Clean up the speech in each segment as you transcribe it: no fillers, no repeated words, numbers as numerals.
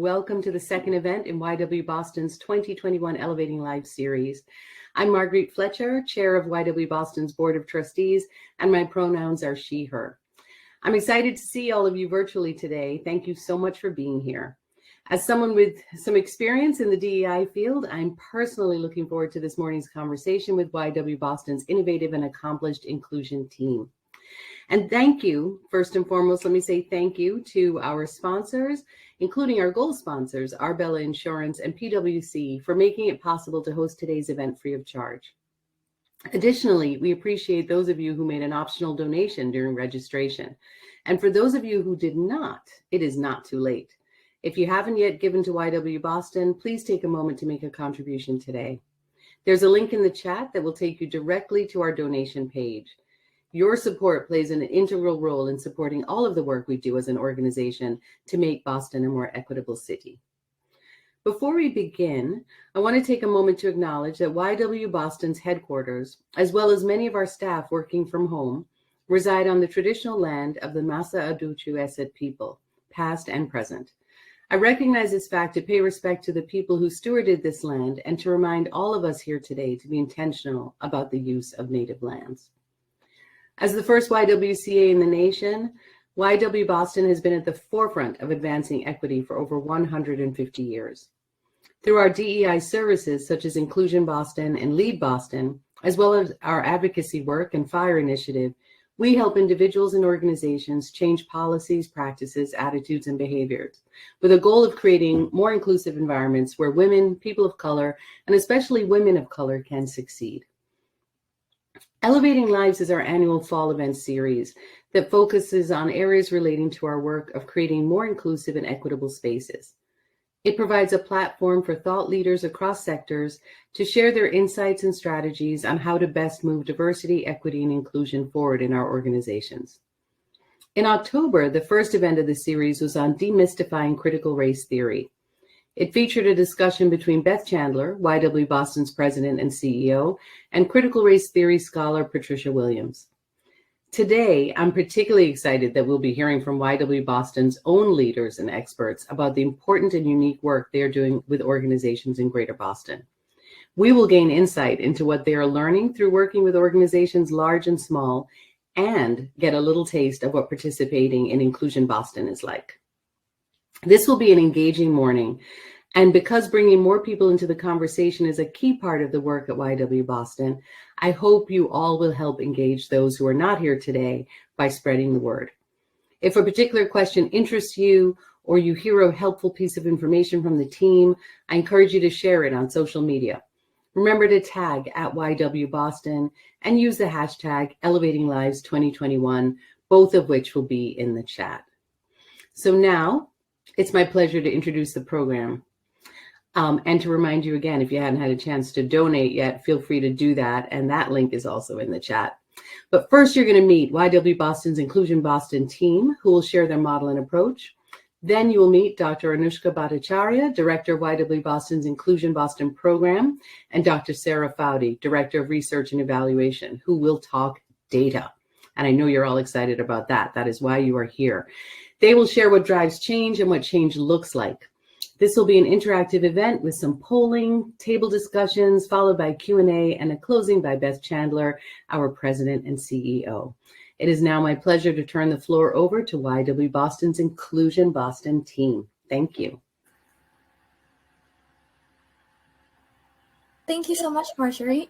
welcome to the second event in YW Boston's 2021 Elevating Lives series. I'm Marguerite Fletcher, chair of YW Boston's Board of Trustees, and my pronouns are she, her. I'm excited to see all of you virtually today. Thank you so much for being here. As someone with some experience in the DEI field, I'm personally looking forward to this morning's conversation with YW Boston's innovative and accomplished inclusion team. And thank you, first and foremost, let me say thank you to our sponsors, including our gold sponsors, Arbella Insurance and PwC, for making it possible to host today's event free of charge. Additionally, we appreciate those of you who made an optional donation during registration. And for those of you who did not, it is not too late. If you haven't yet given to YW Boston, please take a moment to make a contribution today. There's a link in the chat that will take you directly to our donation page. Your support plays an integral role in supporting all of the work we do as an organization to make Boston a more equitable city. Before we begin, I want to take a moment to acknowledge that YW Boston's headquarters, as well as many of our staff working from home, reside on the traditional land of the Masa Aduchu Esset people, past and present. I recognize this fact to pay respect to the people who stewarded this land and to remind all of us here today to be intentional about the use of native lands. As the first YWCA in the nation, YW Boston has been at the forefront of advancing equity for over 150 years. Through our DEI services such as InclusionBoston and Lead Boston, as well as our advocacy work and FIRE initiative, we help individuals and organizations change policies, practices, attitudes, and behaviors with a goal of creating more inclusive environments where women, people of color, and especially women of color can succeed. Elevating Lives is our annual fall event series that focuses on areas relating to our work of creating more inclusive and equitable spaces. It provides a platform for thought leaders across sectors to share their insights and strategies on how to best move diversity, equity, and inclusion forward in our organizations. In October, the first event of the series was on demystifying critical race theory. It featured a discussion between Beth Chandler, YW Boston's president and CEO, and critical race theory scholar Patricia Williams. Today, I'm particularly excited that we'll be hearing from YW Boston's own leaders and experts about the important and unique work they are doing with organizations in Greater Boston. We will gain insight into what they are learning through working with organizations large and small, and get a little taste of what participating in Inclusion Boston is like. This will be an engaging morning, and because bringing more people into the conversation is a key part of the work at YW Boston, I hope you all will help engage those who are not here today by spreading the word. If a particular question interests you or you hear a helpful piece of information from the team, I encourage you to share it on social media. Remember to tag at YW Boston and use the hashtag Elevating Lives 2021, both of which will be in the chat. So now, it's my pleasure to introduce the program. And to remind you again, if you hadn't had a chance to donate yet, feel free to do that. And that link is also in the chat. But first, you're going to meet YW Boston's Inclusion Boston team, who will share their model and approach. Then you will meet Dr. Anouska Bhattacharyya, Director of YW Boston's Inclusion Boston program, and Dr. Sarah Faude, Director of Research and Evaluation, who will talk data. And I know you're all excited about that. That is why you are here. They will share what drives change and what change looks like. This will be an interactive event with some polling, table discussions, followed by Q&A, and a closing by Beth Chandler, our president and CEO. It is now my pleasure to turn the floor over to YW Boston's Inclusion Boston team. Thank you. Thank you so much, Marjorie.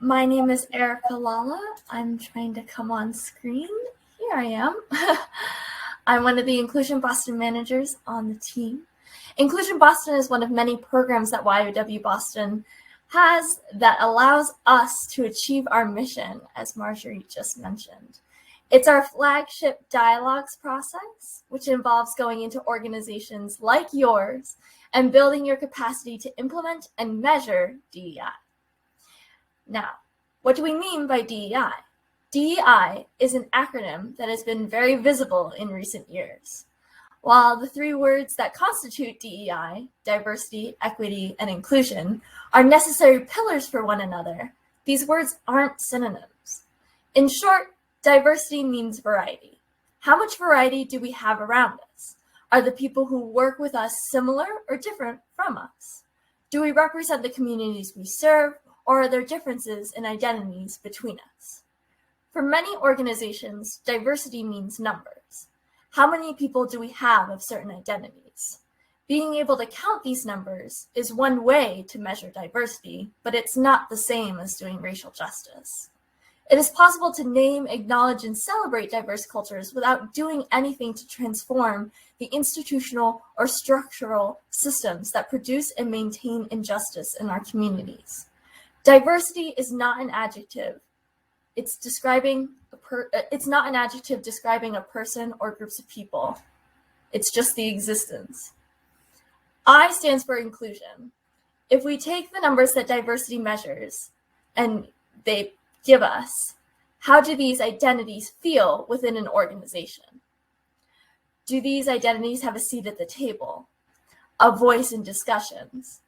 My name is Erica Lala. I'm trying to come on screen. Here I am. I'm one of the Inclusion Boston managers on the team. Inclusion Boston is one of many programs that YW Boston has that allows us to achieve our mission, as Marjorie just mentioned. It's our flagship dialogues process, which involves going into organizations like yours and building your capacity to implement and measure DEI. Now, what do we mean by DEI? DEI is an acronym that has been very visible in recent years. While the three words that constitute DEI, diversity, equity, and inclusion, are necessary pillars for one another, these words aren't synonyms. In short, diversity means variety. How much variety do we have around us? Are the people who work with us similar or different from us? Do we represent the communities we serve, or are there differences in identities between us? For many organizations, diversity means numbers. How many people do we have of certain identities? Being able to count these numbers is one way to measure diversity, but it's not the same as doing racial justice. It is possible to name, acknowledge, and celebrate diverse cultures without doing anything to transform the institutional or structural systems that produce and maintain injustice in our communities. Diversity is not an adjective. It's not an adjective describing a person or groups of people. It's just the existence. I stands for inclusion. If we take the numbers that diversity measures and they give us, how do these identities feel within an organization? Do these identities have a seat at the table, a voice in discussions?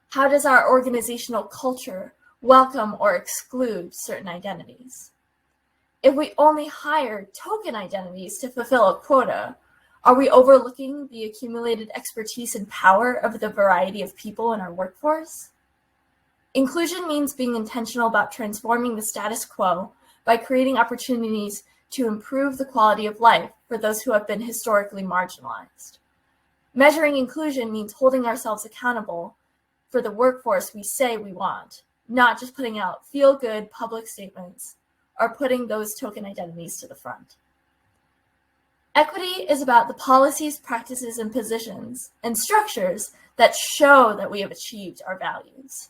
How does our organizational culture welcome or exclude certain identities? If we only hire token identities to fulfill a quota, are we overlooking the accumulated expertise and power of the variety of people in our workforce? Inclusion means being intentional about transforming the status quo by creating opportunities to improve the quality of life for those who have been historically marginalized. Measuring inclusion means holding ourselves accountable for the workforce we say we want, not just putting out feel-good public statements or putting those token identities to the front. Equity is about the policies, practices, and positions and structures that show that we have achieved our values.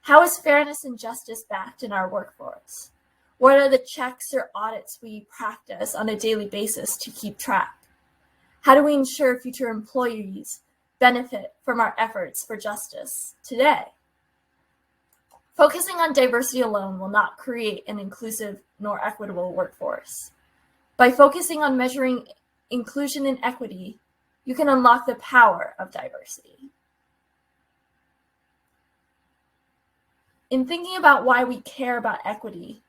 How is fairness and justice backed in our workforce? What are the checks or audits we practice on a daily basis to keep track? How do we ensure future employees benefit from our efforts for justice today? Focusing on diversity alone will not create an inclusive nor equitable workforce. By focusing on measuring inclusion and equity, you can unlock the power of diversity. In thinking about why we care about equity,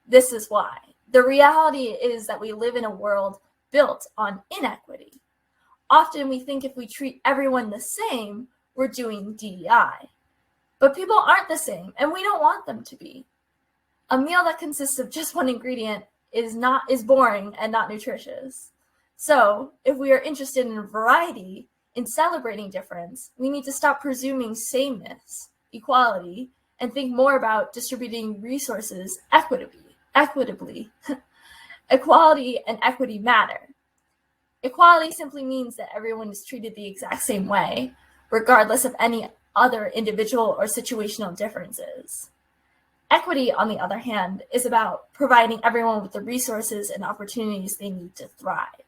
this is why. The reality is that we live in a world built on inequity. Often we think if we treat everyone the same, we're doing DEI. But people aren't the same, and we don't want them to be. A meal that consists of just one ingredient is boring and not nutritious. So, if we are interested in variety, in celebrating difference, we need to stop presuming sameness, equality, and think more about distributing resources equitably. Equality and equity matter. Equality simply means that everyone is treated the exact same way, regardless of any other individual or situational differences. Equity, on the other hand, is about providing everyone with the resources and opportunities they need to thrive.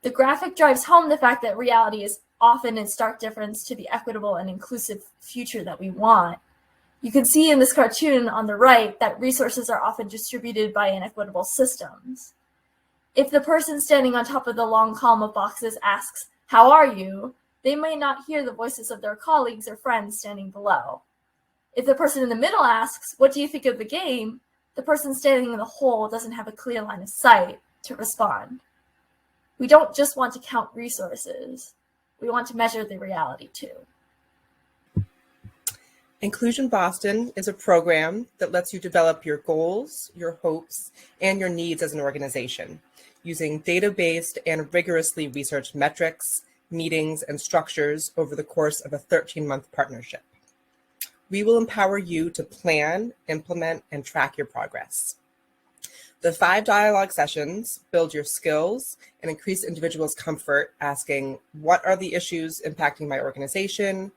The graphic drives home the fact that reality is often in stark difference to the equitable and inclusive future that we want. You can see in this cartoon on the right that resources are often distributed by inequitable systems. If the person standing on top of the long column of boxes asks, "How are you?" they may not hear the voices of their colleagues or friends standing below. If the person in the middle asks, "What do you think of the game?" the person standing in the hole doesn't have a clear line of sight to respond. We don't just want to count resources. We want to measure the reality too. Inclusion Boston is a program that lets you develop your goals, your hopes, and your needs as an organization using data-based and rigorously researched metrics, meetings, and structures over the course of a 13-month partnership. We will empower you to plan, implement, and track your progress. The 5 dialogue sessions build your skills and increase individuals' comfort asking, what are the issues impacting my organization?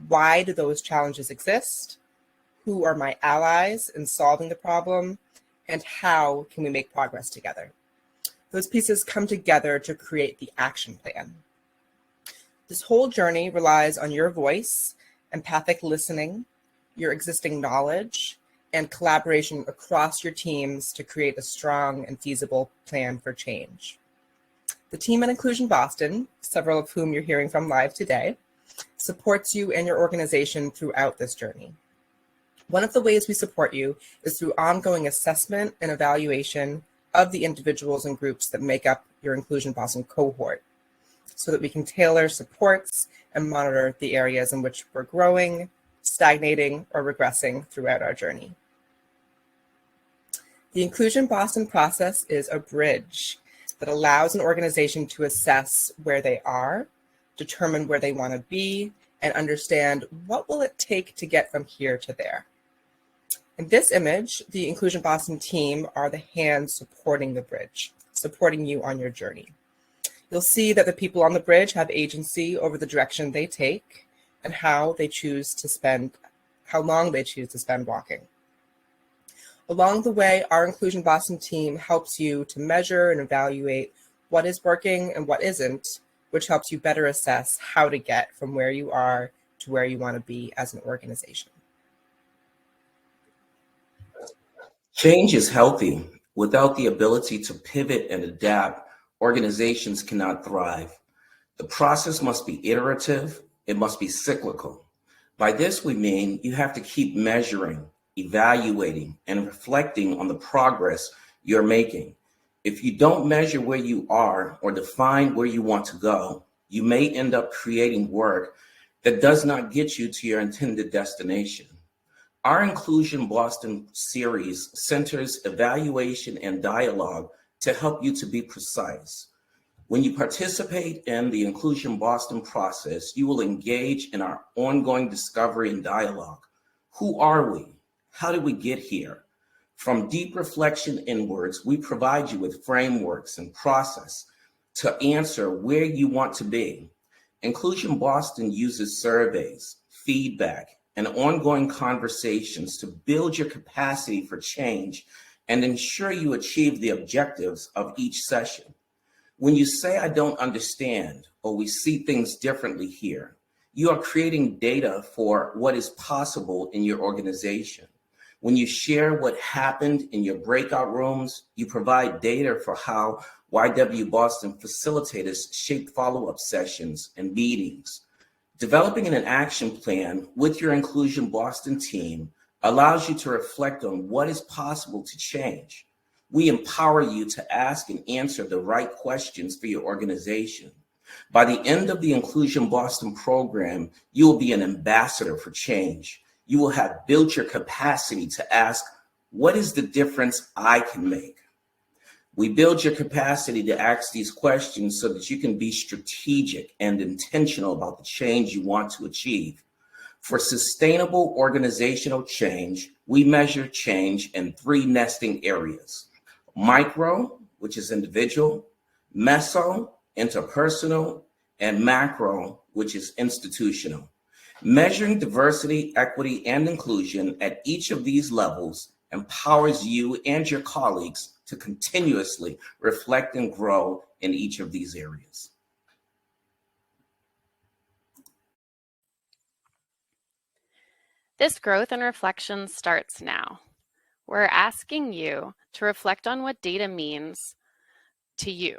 Why do those challenges exist? Who are my allies in solving the problem? And how can we make progress together? Those pieces come together to create the action plan. This whole journey relies on your voice, empathic listening, your existing knowledge, and collaboration across your teams to create a strong and feasible plan for change. The team at Inclusion Boston, several of whom you're hearing from live today, supports you and your organization throughout this journey. One of the ways we support you is through ongoing assessment and evaluation of the individuals and groups that make up your Inclusion Boston cohort. so that we can tailor supports and monitor the areas in which we're growing, stagnating, or regressing throughout our journey. The Inclusion Boston process is a bridge that allows an organization to assess where they are, determine where they want to be, and understand what will it take to get from here to there. In this image, the Inclusion Boston team are the hands supporting the bridge, supporting you on your journey. You'll see that the people on the bridge have agency over the direction they take and how long they choose to spend walking. Along the way, our Inclusion Boston team helps you to measure and evaluate what is working and what isn't, which helps you better assess how to get from where you are to where you want to be as an organization. Change is healthy. Without the ability to pivot and adapt, organizations cannot thrive. The process must be iterative. It must be cyclical. By this, we mean you have to keep measuring, evaluating, and reflecting on the progress you're making. If you don't measure where you are or define where you want to go, you may end up creating work that does not get you to your intended destination. Our Inclusion Boston series centers evaluation and dialogue to help you to be precise. When you participate in the Inclusion Boston process, you will engage in our ongoing discovery and dialogue. Who are we? How did we get here? From deep reflection inwards, we provide you with frameworks and process to answer where you want to be. Inclusion Boston uses surveys, feedback, and ongoing conversations to build your capacity for change and ensure you achieve the objectives of each session. When you say, I don't understand, or we see things differently here, you are creating data for what is possible in your organization. When you share what happened in your breakout rooms, you provide data for how YW Boston facilitators shape follow-up sessions and meetings. Developing an action plan with your Inclusion Boston team allows you to reflect on what is possible to change. We empower you to ask and answer the right questions for your organization. By the end of the Inclusion Boston program, you will be an ambassador for change. You will have built your capacity to ask, what is the difference I can make? We build your capacity to ask these questions so that you can be strategic and intentional about the change you want to achieve. For sustainable organizational change, we measure change in 3 nesting areas: micro, which is individual; meso, interpersonal; and macro, which is institutional. Measuring diversity, equity, and inclusion at each of these levels empowers you and your colleagues to continuously reflect and grow in each of these areas. This growth and reflection starts now. We're asking you to reflect on what data means to you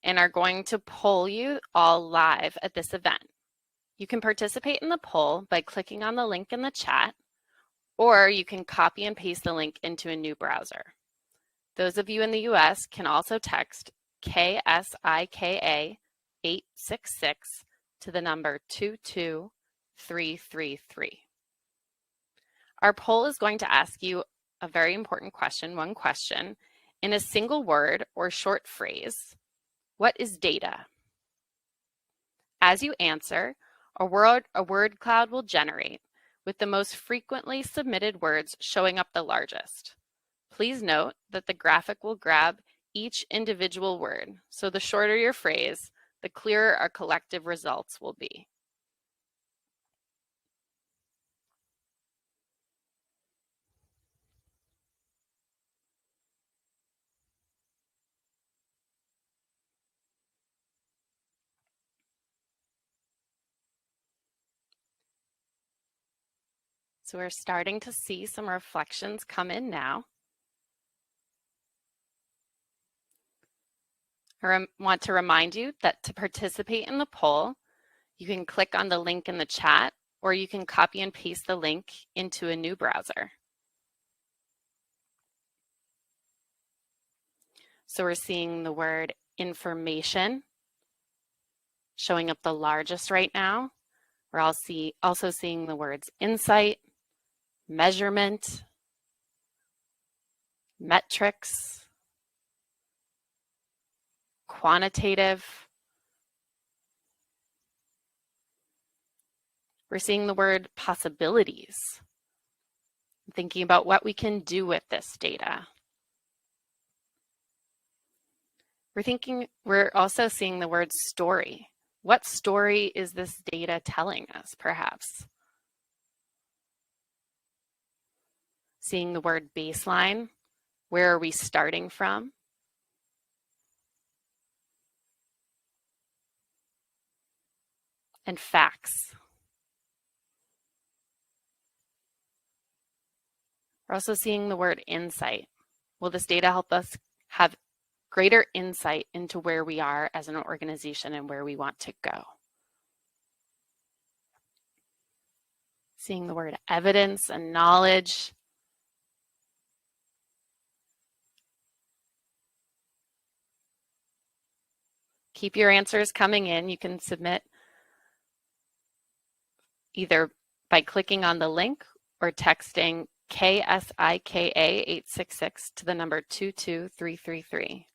and are going to poll you all live at this event. You can participate in the poll by clicking on the link in the chat, or you can copy and paste the link into a new browser. Those of you in the US can also text KSIKA 866 to the number 22333. Our poll is going to ask you a very important question, one question, in a single word or short phrase. What is data? As you answer, a word cloud will generate, with the most frequently submitted words showing up the largest. Please note that the graphic will grab each individual word, so the shorter your phrase, the clearer our collective results will be. So we're starting to see some reflections come in now. I want to remind you that to participate in the poll, you can click on the link in the chat, or you can copy and paste the link into a new browser. So we're seeing the word information, showing up the largest right now. We're also seeing the words insight, measurement, metrics, quantitative. We're seeing the word possibilities, thinking about what we can do with this data. We're also seeing the word story. What story is this data telling us, perhaps? Seeing the word baseline. Where are we starting from? And facts. We're also seeing the word insight. Will this data help us have greater insight into where we are as an organization and where we want to go? Seeing the word evidence and knowledge. Keep your answers coming in. You can submit either by clicking on the link or texting KSIKA 866 to the number 22333.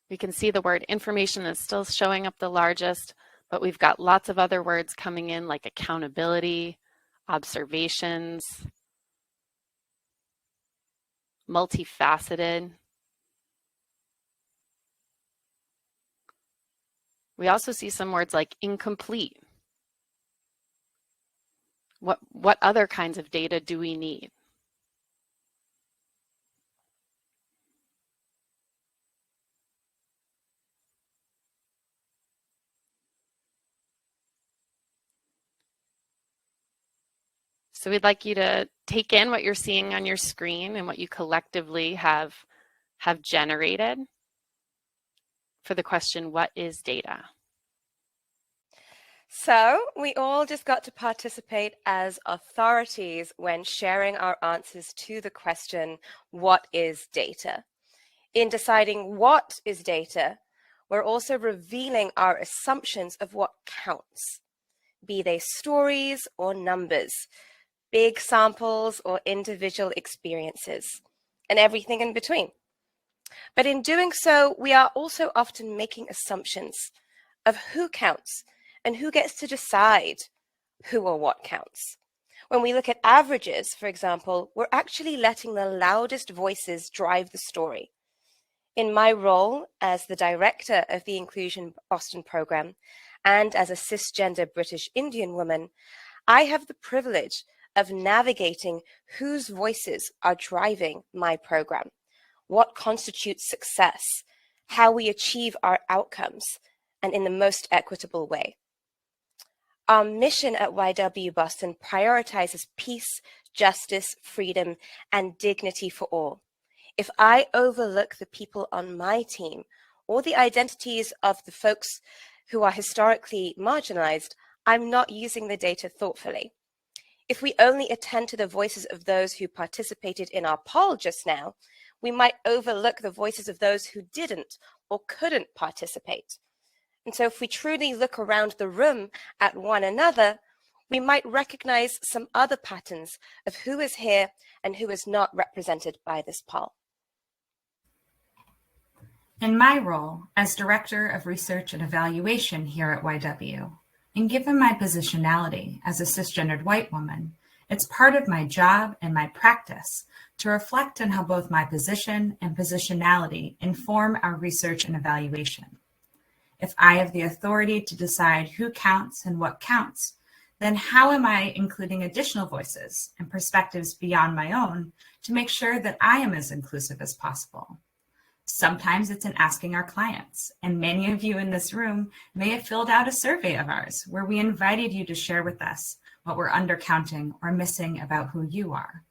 We can see the word information is still showing up the largest, but we've got lots of other words coming in like accountability, observations, multifaceted. We also see some words like incomplete. What other kinds of data do we need? So we'd like you to take in what you're seeing on your screen and what you collectively have generated for the question, what is data? So we all just got to participate as authorities when sharing our answers to the question, what is data? In deciding what is data, we're also revealing our assumptions of what counts, be they stories or numbers, big samples or individual experiences, and everything in between. But in doing so, we are also often making assumptions of who counts and who gets to decide who or what counts. When we look at averages, for example, we're actually letting the loudest voices drive the story. In my role as the director of the InclusionBoston program and as a cisgender British Indian woman, I have the privilege of navigating whose voices are driving my program, what constitutes success, how we achieve our outcomes, and in the most equitable way. Our mission at YW-Boston prioritizes peace, justice, freedom, and dignity for all. If I overlook the people on my team or the identities of the folks who are historically marginalized, I'm not using the data thoughtfully. If we only attend to the voices of those who participated in our poll just now, we might overlook the voices of those who didn't or couldn't participate. And so if we truly look around the room at one another, we might recognize some other patterns of who is here and who is not represented by this poll. In my role as Director of Research and Evaluation here at YW, and given my positionality as a cisgendered white woman, it's part of my job and my practice to reflect on how both my position and positionality inform our research and evaluation. If I have the authority to decide who counts and what counts, then how am I including additional voices and perspectives beyond my own to make sure that I am as inclusive as possible? Sometimes it's in asking our clients, and many of you in this room may have filled out a survey of ours where we invited you to share with us what we're undercounting or missing about who you are.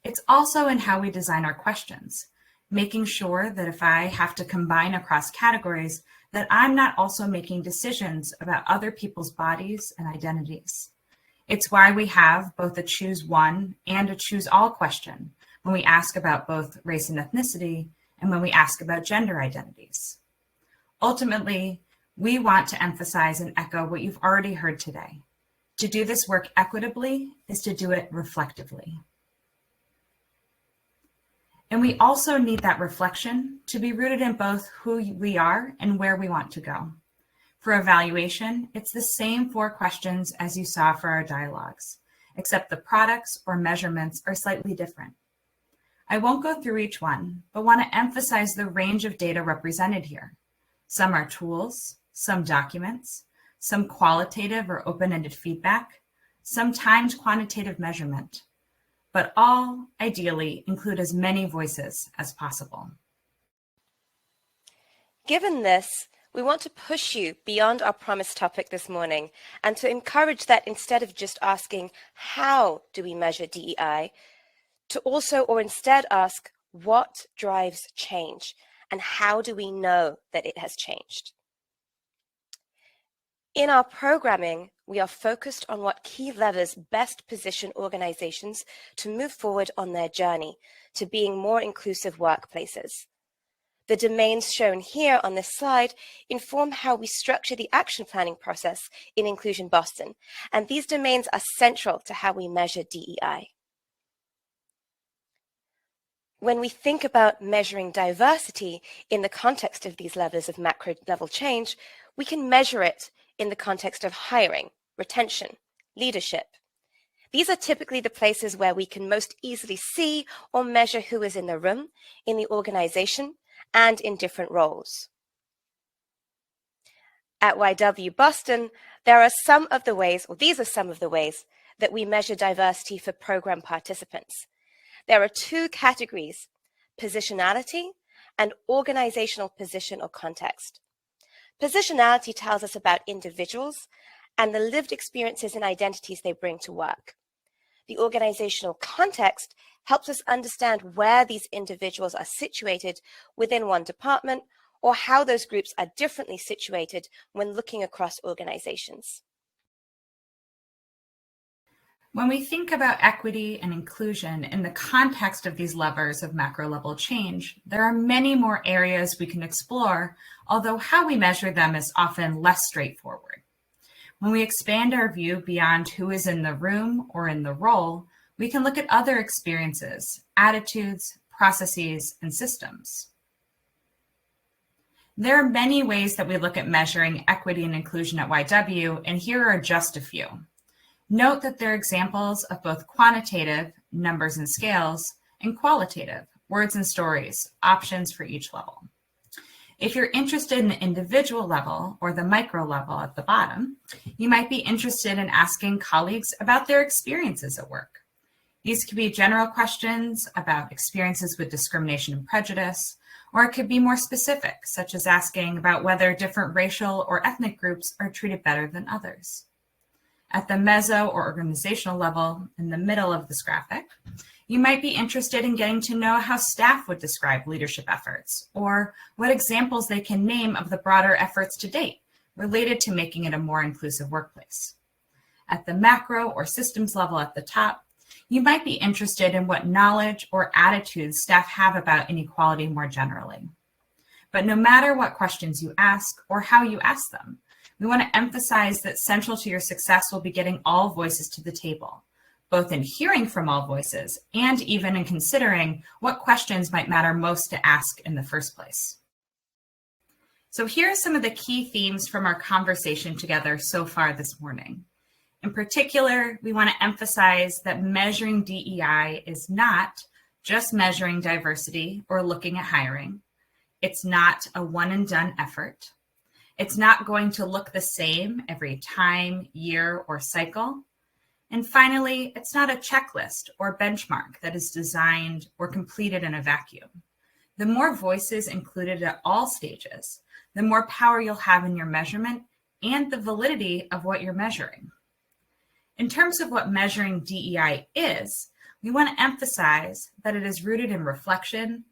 It's also in how we design our questions, making sure that if I have to combine across categories, that I'm not also making decisions about other people's bodies and identities. It's why we have both a choose one and a choose all question when we ask about both race and ethnicity, and when we ask about gender identities. Ultimately, we want to emphasize and echo what you've already heard today. To do this work equitably is to do it reflectively. And we also need that reflection to be rooted in both who we are and where we want to go. For evaluation, it's the same 4 questions as you saw for our dialogues, except the products or measurements are slightly different. I won't go through each one, but want to emphasize the range of data represented here. Some are tools, some documents, some qualitative or open-ended feedback, some timed quantitative measurement, but all ideally include as many voices as possible. Given this, we want to push you beyond our promised topic this morning and to encourage that instead of just asking, how do we measure DEI, to also or instead ask, what drives change and how do we know that it has changed? In our programming, we are focused on what key levers best position organizations to move forward on their journey to being more inclusive workplaces. The domains shown here on this slide inform how we structure the action planning process in InclusionBoston, and these domains are central to how we measure DEI. When we think about measuring diversity in the context of these levels of macro level change, we can measure it in the context of hiring, retention, leadership. These are typically the places where we can most easily see or measure who is in the room, in the organization, and in different roles. At YW Boston, there are some of the ways, or these are some of the ways, that we measure diversity for program participants. There are 2 categories, positionality and organizational position or context. Positionality tells us about individuals and the lived experiences and identities they bring to work. The organizational context helps us understand where these individuals are situated within one department or how those groups are differently situated when looking across organizations. When we think about equity and inclusion in the context of these levers of macro level change, there are many more areas we can explore, although how we measure them is often less straightforward. When we expand our view beyond who is in the room or in the role, we can look at other experiences, attitudes, processes, and systems. There are many ways that we look at measuring equity and inclusion at YW, and here are just a few. Note that there are examples of both quantitative, numbers and scales, and qualitative, words and stories, options for each level. If you're interested in the individual level or the micro level at the bottom, you might be interested in asking colleagues about their experiences at work. These could be general questions about experiences with discrimination and prejudice, or it could be more specific, such as asking about whether different racial or ethnic groups are treated better than others. At the meso or organizational level, in the middle of this graphic, you might be interested in getting to know how staff would describe leadership efforts, or what examples they can name of the broader efforts to date related to making it a more inclusive workplace. At the macro or systems level at the top, you might be interested in what knowledge or attitudes staff have about inequality more generally. But no matter what questions you ask or how you ask them, we want to emphasize that central to your success will be getting all voices to the table, both in hearing from all voices and even in considering what questions might matter most to ask in the first place. So here are some of the key themes from our conversation together so far this morning. In particular, we want to emphasize that measuring DEI is not just measuring diversity or looking at hiring. It's not a one and done effort. It's not going to look the same every time, year, or cycle. And finally, it's not a checklist or benchmark that is designed or completed in a vacuum. The more voices included at all stages, the more power you'll have in your measurement and the validity of what you're measuring. In terms of what measuring DEI is, we want to emphasize that it is rooted in reflection.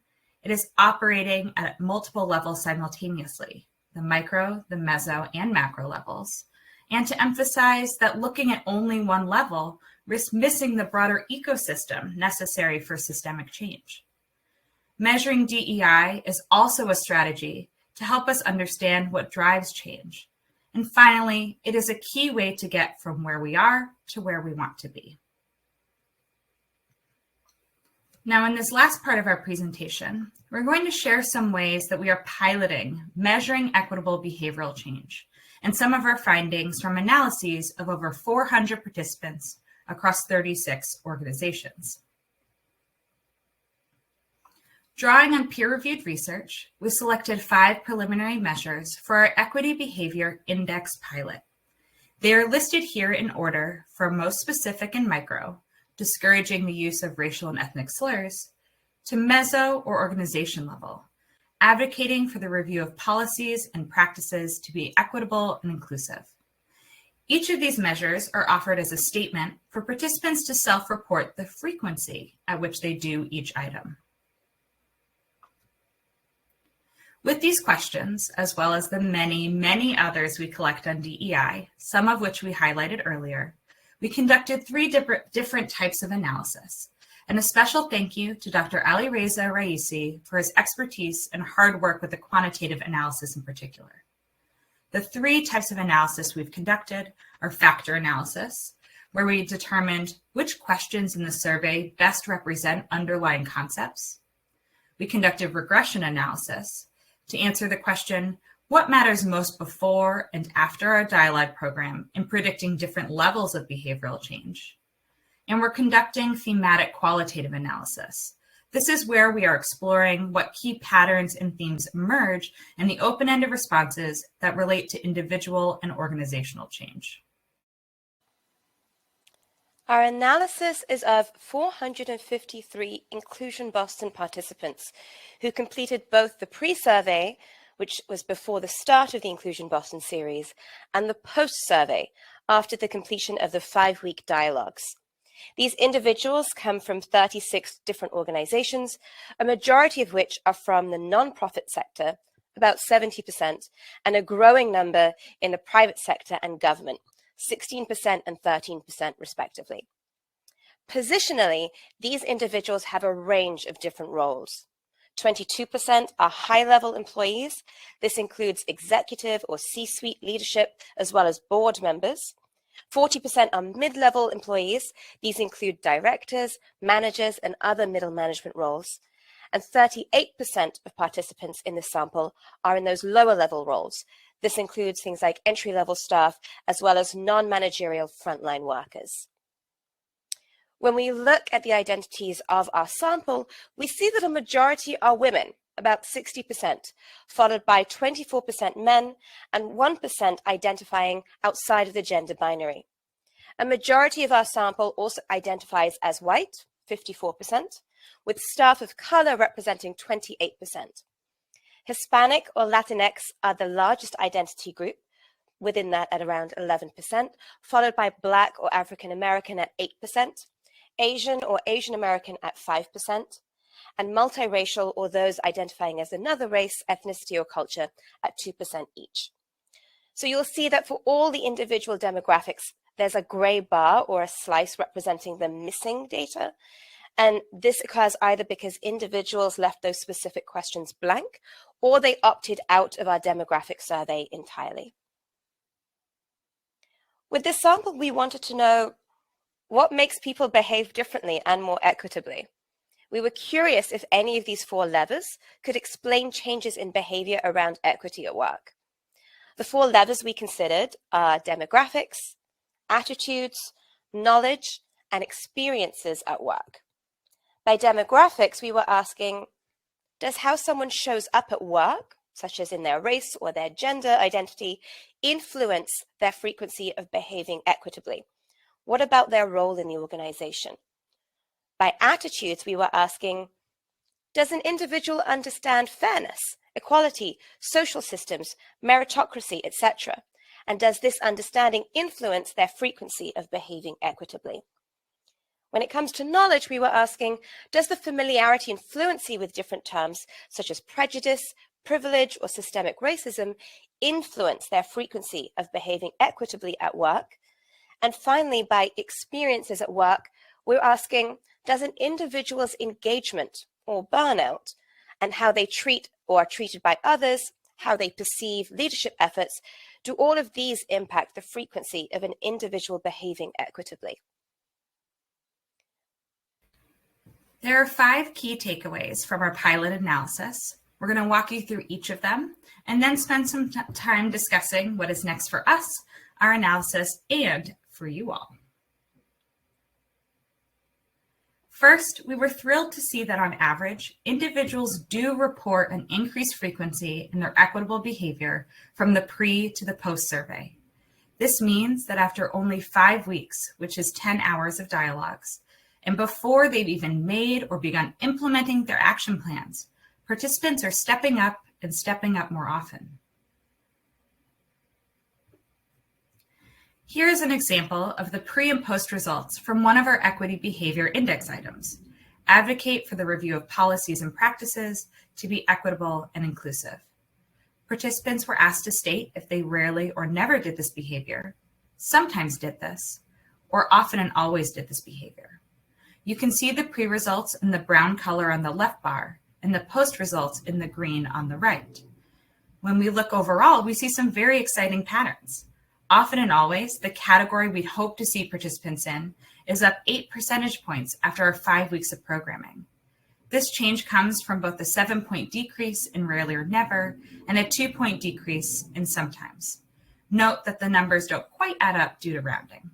It is operating at multiple levels simultaneously, the micro, the meso, and macro levels, and to emphasize that looking at only one level risk missing the broader ecosystem necessary for systemic change. Measuring DEI is also a strategy to help us understand what drives change. And finally, it is a key way to get from where we are to where we want to be. Now, in this last part of our presentation, we're going to share some ways that we are piloting measuring equitable behavioral change and some of our findings from analyses of over 400 participants across 36 organizations. Drawing on peer-reviewed research, we selected 5 preliminary measures for our Equity Behavior Index pilot. They are listed here in order from most specific and micro, discouraging the use of racial and ethnic slurs, to meso or organization level, advocating for the review of policies and practices to be equitable and inclusive. Each of these measures are offered as a statement for participants to self-report the frequency at which they do each item. With these questions, as well as the many, many others we collect on DEI, some of which we highlighted earlier, we conducted 3 different types of analysis. And a special thank you to Dr. Alireza Raisi for his expertise and hard work with the quantitative analysis in particular. The 3 types of analysis we've conducted are factor analysis, where we determined which questions in the survey best represent underlying concepts. We conducted regression analysis to answer the question, what matters most before and after our dialogue program in predicting different levels of behavioral change? And we're conducting thematic qualitative analysis. This is where we are exploring what key patterns and themes emerge in the open-ended responses that relate to individual and organizational change. Our analysis is of 453 InclusionBoston participants who completed both the pre-survey, which was before the start of the InclusionBoston series, and the post-survey after the completion of the 5-week dialogues. These individuals come from 36 different organizations, a majority of which are from the nonprofit sector, about 70%, and a growing number in the private sector and government, 16% and 13% respectively. Positionally, these individuals have a range of different roles. 22% are high-level employees. This includes executive or C-suite leadership, as well as board members. 40% are mid-level employees. These include directors, managers, and other middle management roles. And 38% of participants in this sample are in those lower-level roles. This includes things like entry-level staff, as well as non-managerial frontline workers. When we look at the identities of our sample, we see that a majority are women, about 60%, followed by 24% men and 1% identifying outside of the gender binary. A majority of our sample also identifies as white, 54%, with staff of color representing 28%. Hispanic or Latinx are the largest identity group, within that at around 11%, followed by Black or African American at 8%, Asian or Asian American at 5%, and multiracial or those identifying as another race, ethnicity, or culture at 2% each. So you'll see that for all the individual demographics, there's a gray bar or a slice representing the missing data. And this occurs either because individuals left those specific questions blank or they opted out of our demographic survey entirely. With this sample, we wanted to know what makes people behave differently and more equitably. We were curious if any of these 4 levers could explain changes in behavior around equity at work. The 4 levers we considered are demographics, attitudes, knowledge, and experiences at work. By demographics, we were asking, does how someone shows up at work, such as in their race or their gender identity, influence their frequency of behaving equitably? What about their role in the organization? By attitudes, we were asking, does an individual understand fairness, equality, social systems, meritocracy, etc.? And does this understanding influence their frequency of behaving equitably? When it comes to knowledge, we were asking, does the familiarity and fluency with different terms, such as prejudice, privilege, or systemic racism, influence their frequency of behaving equitably at work? And finally, by experiences at work, we're asking, does an individual's engagement or burnout and how they treat or are treated by others, how they perceive leadership efforts, do all of these impact the frequency of an individual behaving equitably? There are 5 key takeaways from our pilot analysis. We're going to walk you through each of them and then spend some time discussing what is next for us, our analysis, and for you all. First, we were thrilled to see that on average, individuals do report an increased frequency in their equitable behavior from the pre to the post survey. This means that after only 5 weeks, which is 10 hours of dialogues, and before they've even made or begun implementing their action plans, participants are stepping up and stepping up more often. Here's an example of the pre and post results from one of our equity behavior index items. Advocate for the review of policies and practices to be equitable and inclusive. Participants were asked to state if they rarely or never did this behavior, sometimes did this, or often and always did this behavior. You can see the pre-results in the brown color on the left bar and the post results in the green on the right. When we look overall, we see some very exciting patterns. Often and always, the category we'd hope to see participants in is up 8 percentage points after our 5 weeks of programming. This change comes from both a 7-point decrease in rarely or never and a 2-point decrease in sometimes. Note that the numbers don't quite add up due to rounding.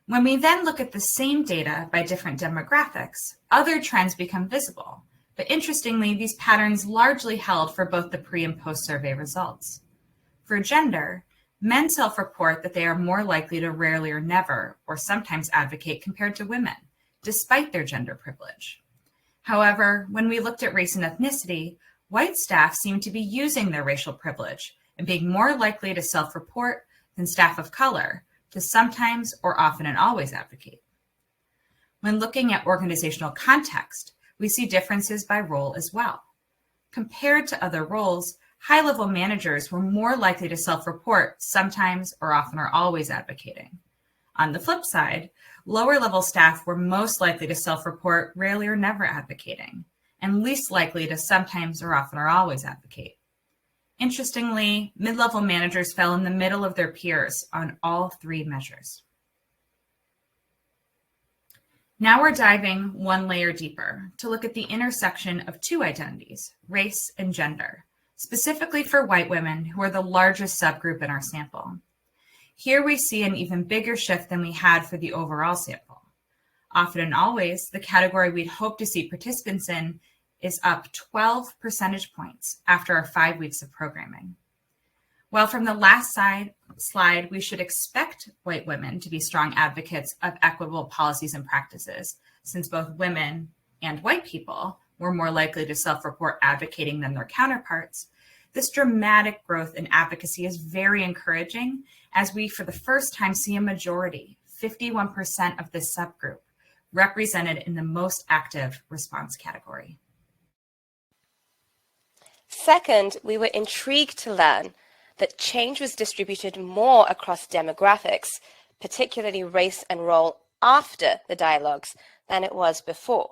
When we then look at the same data by different demographics, other trends become visible. But interestingly, these patterns largely held for both the pre and post survey results. For gender, men self-report that they are more likely to rarely or never or sometimes advocate compared to women, despite their gender privilege. However, when we looked at race and ethnicity, white staff seemed to be using their racial privilege and being more likely to self-report than staff of color to sometimes or often and always advocate. When looking at organizational context, we see differences by role as well. Compared to other roles, high-level managers were more likely to self-report sometimes or often or always advocating. On the flip side, lower-level staff were most likely to self-report rarely or never advocating, and least likely to sometimes or often or always advocate. Interestingly, mid-level managers fell in the middle of their peers on all 3 measures. Now we're diving one layer deeper to look at the intersection of 2 identities, race and gender, specifically for white women who are the largest subgroup in our sample. Here we see an even bigger shift than we had for the overall sample. Often and always, the category we'd hope to see participants in is up 12 percentage points after our 5 weeks of programming. While from the last slide, we should expect white women to be strong advocates of equitable policies and practices, since both women and white people were more likely to self-report advocating than their counterparts, this dramatic growth in advocacy is very encouraging as we, for the first time, see a majority, 51% of this subgroup, represented in the most active response category. Second, we were intrigued to learn that change was distributed more across demographics, particularly race and role, after the dialogues than it was before.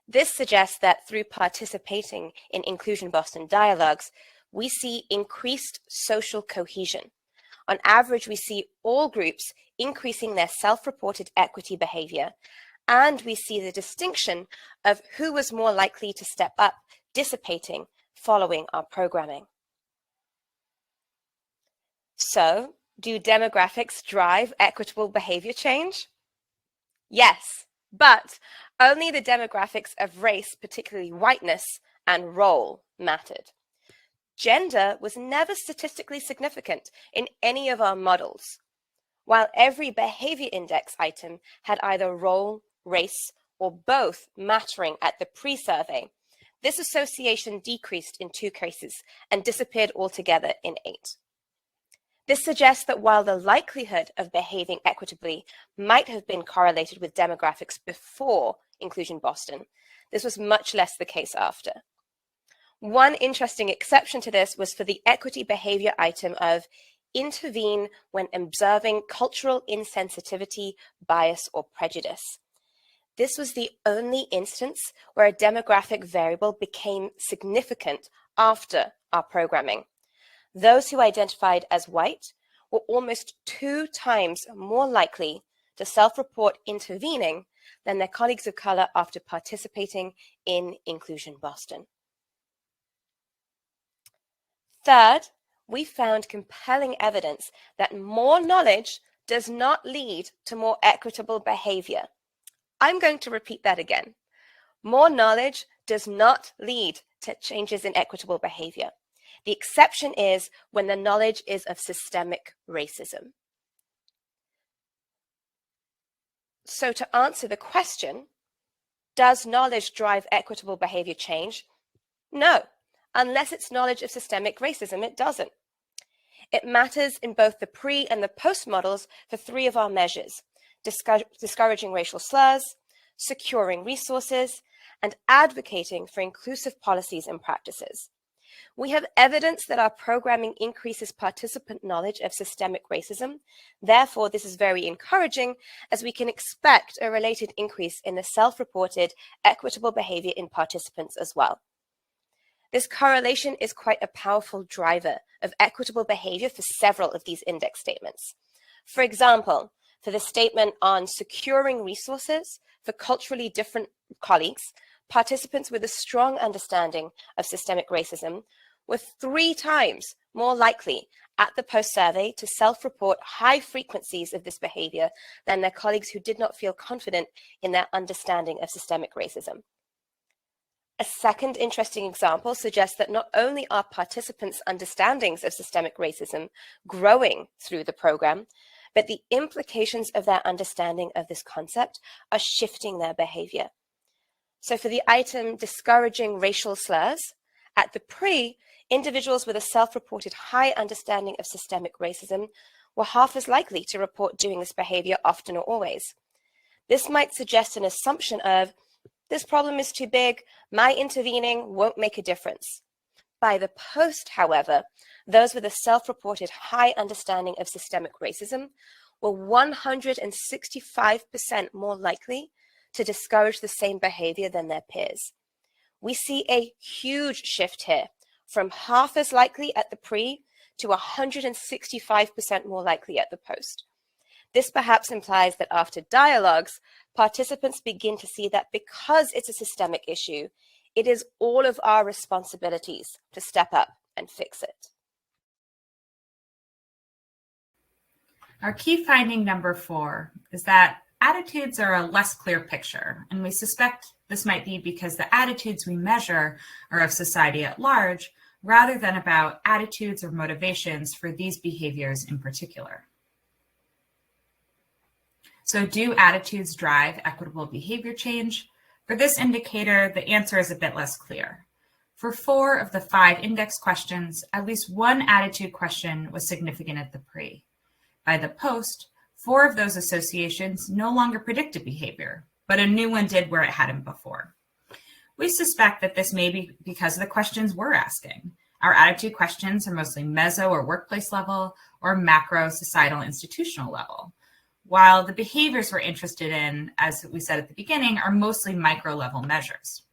This suggests that through participating in InclusionBoston dialogues, we see increased social cohesion. On average, we see all groups increasing their self-reported equity behavior, and we see the distinction of who was more likely to step up, dissipating following our programming. So, do demographics drive equitable behavior change? Yes, but only the demographics of race, particularly whiteness, and role mattered. Gender was never statistically significant in any of our models. While every behavior index item had either role, race, or both mattering at the pre-survey, this association decreased in 2 cases and disappeared altogether in 8. This suggests that while the likelihood of behaving equitably might have been correlated with demographics before InclusionBoston, this was much less the case after. One interesting exception to this was for the equity behavior item of intervene when observing cultural insensitivity, bias, or prejudice. This was the only instance where a demographic variable became significant after our programming. Those who identified as white were almost 2 times more likely to self-report intervening than their colleagues of color after participating in InclusionBoston. Third, we found compelling evidence that more knowledge does not lead to more equitable behavior. I'm going to repeat that again. More knowledge does not lead to changes in equitable behavior. The exception is when the knowledge is of systemic racism. So to answer the question, does knowledge drive equitable behavior change? No, unless it's knowledge of systemic racism, it doesn't. It matters in both the pre and the post models for 3 of our measures: discouraging racial slurs, securing resources, and advocating for inclusive policies and practices. We have evidence that our programming increases participant knowledge of systemic racism. Therefore, this is very encouraging, as we can expect a related increase in the self-reported equitable behavior in participants as well. This correlation is quite a powerful driver of equitable behavior for several of these index statements. For example, for the statement on securing resources for culturally different colleagues, participants with a strong understanding of systemic racism were 3 times more likely at the post survey to self-report high frequencies of this behavior than their colleagues who did not feel confident in their understanding of systemic racism. A second interesting example suggests that not only are participants' understandings of systemic racism growing through the program, but the implications of their understanding of this concept are shifting their behavior. So for the item discouraging racial slurs, at the pre, individuals with a self-reported high understanding of systemic racism were half as likely to report doing this behavior often or always. This might suggest an assumption of, this problem is too big, my intervening won't make a difference. By the post, however, those with a self-reported high understanding of systemic racism were 165% more likely to discourage the same behavior than their peers. We see a huge shift here, from half as likely at the pre to 165% more likely at the post. This perhaps implies that after dialogues, participants begin to see that because it's a systemic issue, it is all of our responsibilities to step up and fix it. Our key finding number 4 is that attitudes are a less clear picture, and we suspect this might be because the attitudes we measure are of society at large, rather than about attitudes or motivations for these behaviors in particular. So do attitudes drive equitable behavior change? For this indicator, the answer is a bit less clear. For 4 of the 5 index questions, at least one attitude question was significant at the pre. By the post, 4 of those associations no longer predicted behavior, but a new one did where it hadn't before. We suspect that this may be because of the questions we're asking. Our attitude questions are mostly meso or workplace level or macro societal institutional level, while the behaviors we're interested in, as we said at the beginning, are mostly micro level measures.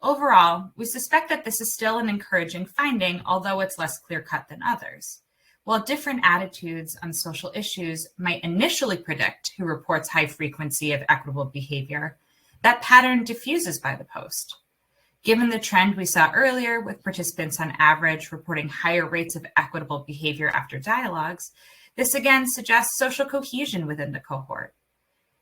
Overall, we suspect that this is still an encouraging finding, although it's less clear-cut than others. While different attitudes on social issues might initially predict who reports high frequency of equitable behavior, that pattern diffuses by the post. Given the trend we saw earlier with participants on average reporting higher rates of equitable behavior after dialogues, this again suggests social cohesion within the cohort.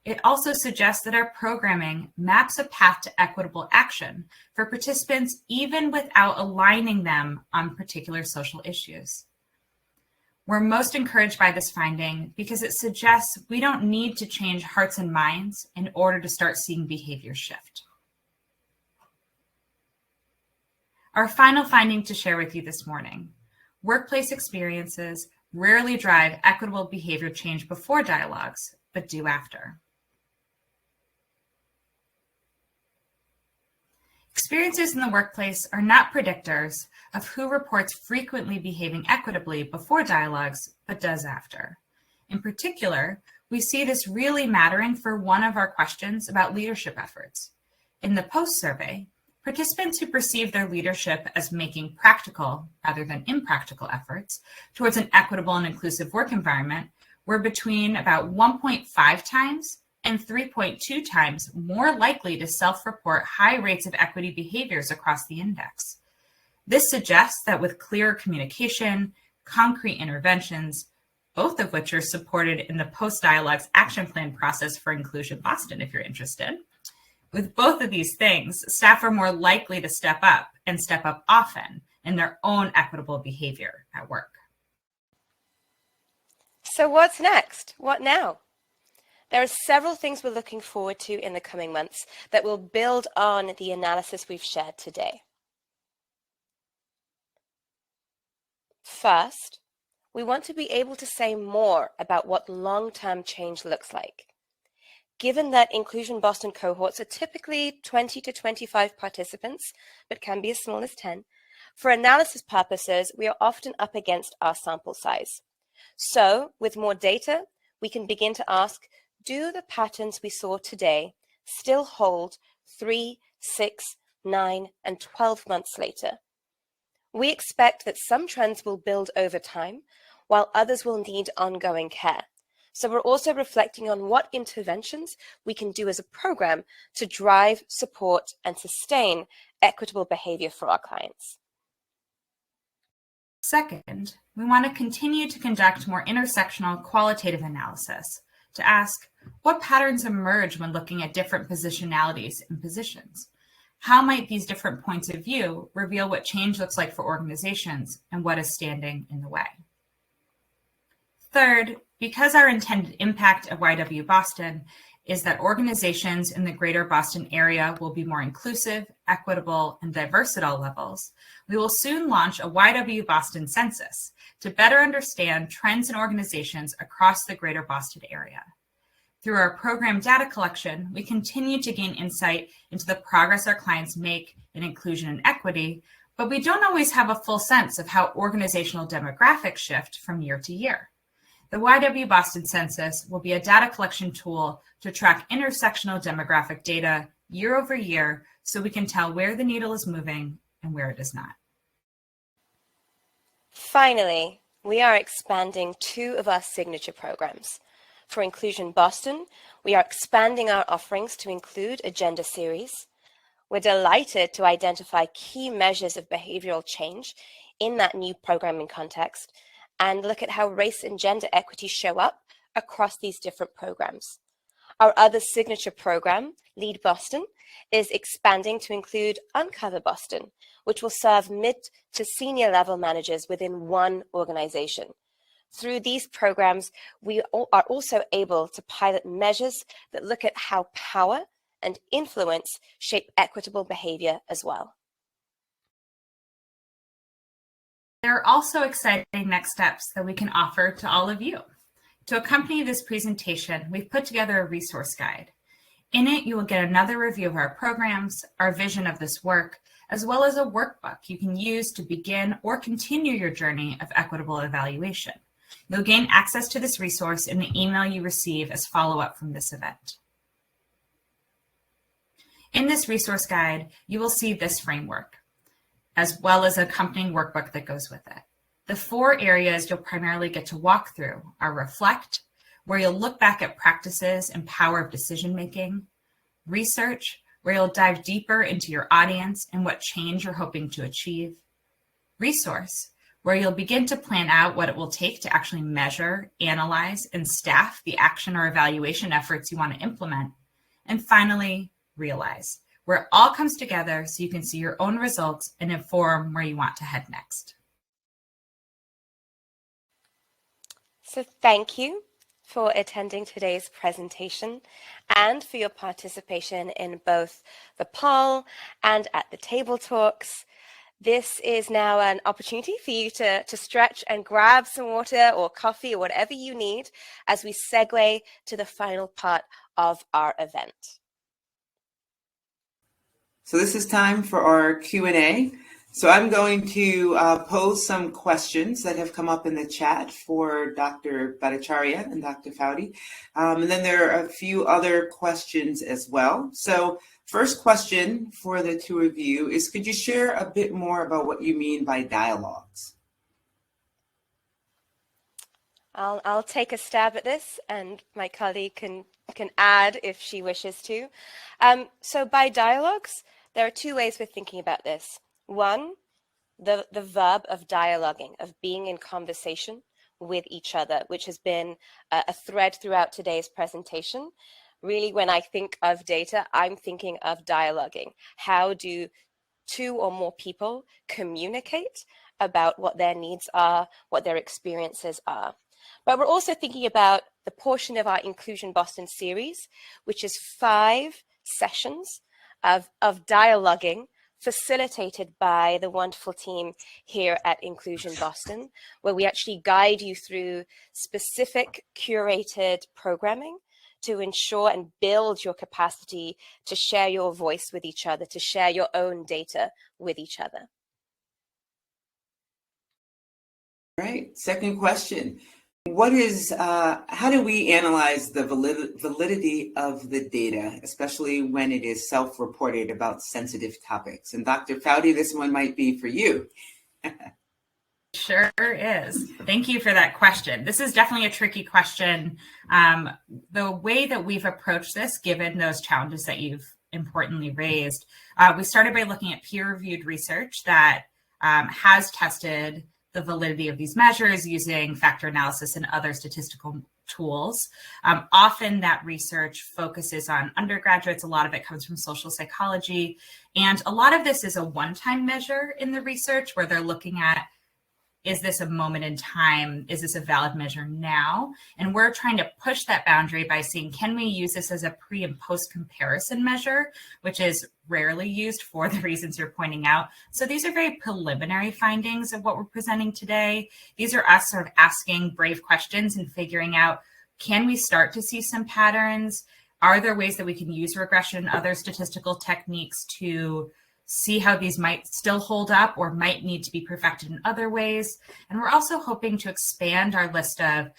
It also suggests that our programming maps a path to equitable action for participants even without aligning them on particular social issues. We're most encouraged by this finding because it suggests we don't need to change hearts and minds in order to start seeing behavior shift. Our final finding to share with you this morning: workplace experiences rarely drive equitable behavior change before dialogues, but do after. Experiences in the workplace are not predictors of who reports frequently behaving equitably before dialogues, but does after. In particular, we see this really mattering for one of our questions about leadership efforts. In the POST survey, participants who perceive their leadership as making practical rather than impractical efforts towards an equitable and inclusive work environment were between about 1.5 times and 3.2 times more likely to self-report high rates of equity behaviors across the index. This suggests that with clear communication, concrete interventions, both of which are supported in the POST Dialogues Action Plan process for InclusionBoston, if you're interested, with both of these things, staff are more likely to step up and step up often in their own equitable behavior at work. So what's next? What now? There are several things we're looking forward to in the coming months that will build on the analysis we've shared today. First, we want to be able to say more about what long-term change looks like. Given that InclusionBoston cohorts are typically 20 to 25 participants, but can be as small as 10, for analysis purposes, we are often up against our sample size. So, with more data, we can begin to ask, do the patterns we saw today still hold 3, 6, 9, and 12 months later? We expect that some trends will build over time, while others will need ongoing care. So we're also reflecting on what interventions we can do as a program to drive, support, and sustain equitable behavior for our clients. Second, we want to continue to conduct more intersectional qualitative analysis to ask what patterns emerge when looking at different positionalities and positions. How might these different points of view reveal what change looks like for organizations and what is standing in the way? Third, because our intended impact at YW-Boston is that organizations in the greater Boston area will be more inclusive, equitable, and diverse at all levels, we will soon launch a YW-Boston census to better understand trends in organizations across the greater Boston area. Through our program data collection, we continue to gain insight into the progress our clients make in inclusion and equity, but we don't always have a full sense of how organizational demographics shift from year to year. The YW-Boston Census will be a data collection tool to track intersectional demographic data year over year so we can tell where the needle is moving and where it is not. Finally, we are expanding 2 of our signature programs. For InclusionBoston, we are expanding our offerings to include a gender series. We're delighted to identify key measures of behavioral change in that new programming context and look at how race and gender equity show up across these different programs. Our other signature program, Lead Boston, is expanding to include Uncover Boston, which will serve mid to senior level managers within one organization. Through these programs, we are also able to pilot measures that look at how power and influence shape equitable behavior as well. There are also exciting next steps that we can offer to all of you. To accompany this presentation, we've put together a resource guide. In it, you will get another review of our programs, our vision of this work, as well as a workbook you can use to begin or continue your journey of equitable evaluation. You'll gain access to this resource in the email you receive as follow-up from this event. In this resource guide, you will see this framework, as well as an accompanying workbook that goes with it. The 4 areas you'll primarily get to walk through are reflect, where you'll look back at practices and power of decision-making, research, where you'll dive deeper into your audience and what change you're hoping to achieve, resource, where you'll begin to plan out what it will take to actually measure, analyze, and staff the action or evaluation efforts you want to implement, and finally, realize, where it all comes together so you can see your own results and inform where you want to head next. So thank you for attending today's presentation and for your participation in both the poll and at the table talks. This is now an opportunity for you to stretch and grab some water or coffee or whatever you need as we segue to the final part of our event. So this is time for our Q&A. So I'm going to pose some questions that have come up in the chat for Dr. Bhattacharya and Dr. Faude. And then there are a few other questions as well. So first question for the two of you is, could you share a bit more about what you mean by dialogues? I'll take a stab at this, and my colleague can add if she wishes to. So by dialogues, there are two ways we're thinking about this. One, the verb of dialoguing, of being in conversation with each other, which has been a thread throughout today's presentation. Really, when I think of data, I'm thinking of dialoguing. How do two or more people communicate about what their needs are, what their experiences are? But we're also thinking about the portion of our Inclusion Boston series, which is 5 sessions of dialoguing facilitated by the wonderful team here at Inclusion Boston, where we actually guide you through specific curated programming to ensure and build your capacity to share your voice with each other, to share your own data with each other. All right, second question. What is, how do we analyze the validity of the data, especially when it is self-reported about sensitive topics? And Dr. Faude, this one might be for you. Sure is. Thank you for that question. This is definitely a tricky question. The way that we've approached this, given those challenges that you've importantly raised, we started by looking at peer-reviewed research that has tested the validity of these measures using factor analysis and other statistical tools. Often that research focuses on undergraduates. A lot of it comes from social psychology. And a lot of this is a one-time measure in the research where they're looking at, is this a moment in time? Is this a valid measure now? And we're trying to push that boundary by seeing, can we use this as a pre and post comparison measure, which is rarely used for the reasons you're pointing out. So these are very preliminary findings of what we're presenting today. These are us sort of asking brave questions and figuring out, can we start to see some patterns? Are there ways that we can use regression and other statistical techniques to see how these might still hold up or might need to be perfected in other ways? And we're also hoping to expand our list of